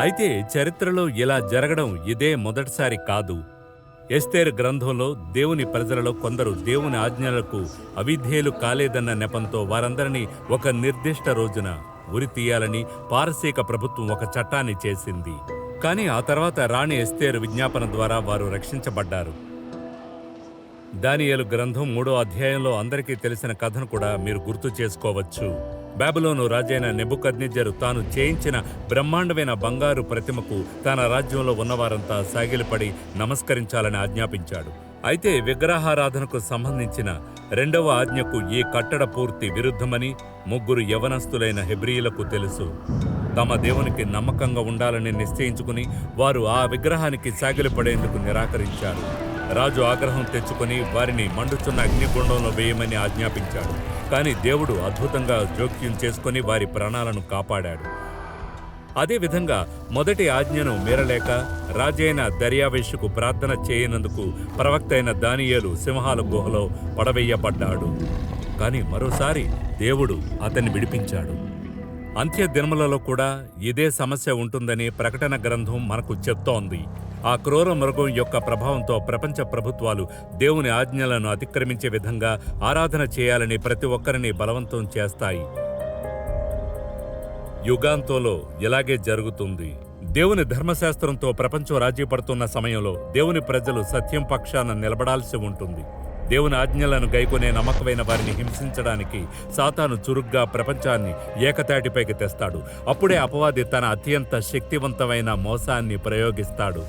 అయితే చరిత్రలో ఇలా జరగడం ఇదే మొదటిసారి కాదు. ఎస్తేరు గ్రంథంలో దేవుని ప్రజలలో కొందరు దేవుని ఆజ్ఞలకు అవిధేయులు కాలేదన్న నెపంతో వారందరినీ ఒక నిర్దిష్ట రోజున ఉరి తీయాలని పారసీక ప్రభుత్వం ఒక చట్టాన్ని చేసింది. కానీ ఆ తర్వాత రాణి ఎస్తేరు విజ్ఞాపన ద్వారా వారు రక్షించబడ్డారు. దానియేలు గ్రంథం 3వ అధ్యాయంలో అందరికీ తెలిసిన కథను కూడా మీరు గుర్తు చేసుకోవచ్చు. బాబిలోను రాజైన నెబుకద్నెజరు తాను చేయించిన బ్రహ్మాండమైన బంగారు ప్రతిమకు తన రాజ్యంలో ఉన్నవారంతా సాగిలపడి నమస్కరించాలని ఆజ్ఞాపించాడు. అయితే విగ్రహారాధనకు సంబంధించిన 2వ ఆజ్ఞకు ఈ కట్టడ పూర్తి విరుద్ధమని 3 యవనస్తులైన హెబ్రీయులకు తెలుసు. తమ దేవునికి నమ్మకంగా ఉండాలని నిశ్చయించుకుని వారు ఆ విగ్రహానికి సాగిలపడేందుకు నిరాకరించారు. రాజు ఆగ్రహం తెచ్చుకుని వారిని మండుచున్న అగ్నిగుండంలో వేయమని ఆజ్ఞాపించాడు. కానీ దేవుడు అద్భుతంగా జోక్యం చేసుకుని వారి ప్రాణాలను కాపాడాడు. అదేవిధంగా మొదటి ఆజ్ఞను మీరలేక రాజైన దర్యావేషుకు ప్రార్థన చేయనందుకు ప్రవక్త అయిన దానియేలు సింహాల గుహలో పడవేయబడ్డాడు. కానీ మరోసారి దేవుడు అతన్ని విడిపించాడు. అంత్య దినములలో కూడా ఇదే సమస్య ఉంటుందని ప్రకటన గ్రంథం మనకు చెప్తోంది. ఆ క్రూర మృగం యొక్క ప్రభావంతో ప్రపంచ ప్రభుత్వాలు దేవుని ఆజ్ఞలను అతిక్రమించే విధంగా ఆరాధన చేయాలని ప్రతి ఒక్కరిని బలవంతం చేస్తాయి. యుగాంతంలో ఇలాగే జరుగుతుంది. దేవుని ధర్మశాస్త్రంతో ప్రపంచం రాజీ పడుతున్న సమయంలో దేవుని ప్రజలు సత్యం పక్షాన నిలబడాల్సి ఉంటుంది. దేవుని ఆజ్ఞలను గైకొనే నమ్మకమైన వారిని హింసించడానికి సాతాను చురుగ్గా ప్రపంచాన్ని ఏకతాటిపైకి తెస్తాడు. అప్పుడే అపవాది తన అత్యంత శక్తివంతమైన మోసాన్ని ప్రయోగిస్తాడు.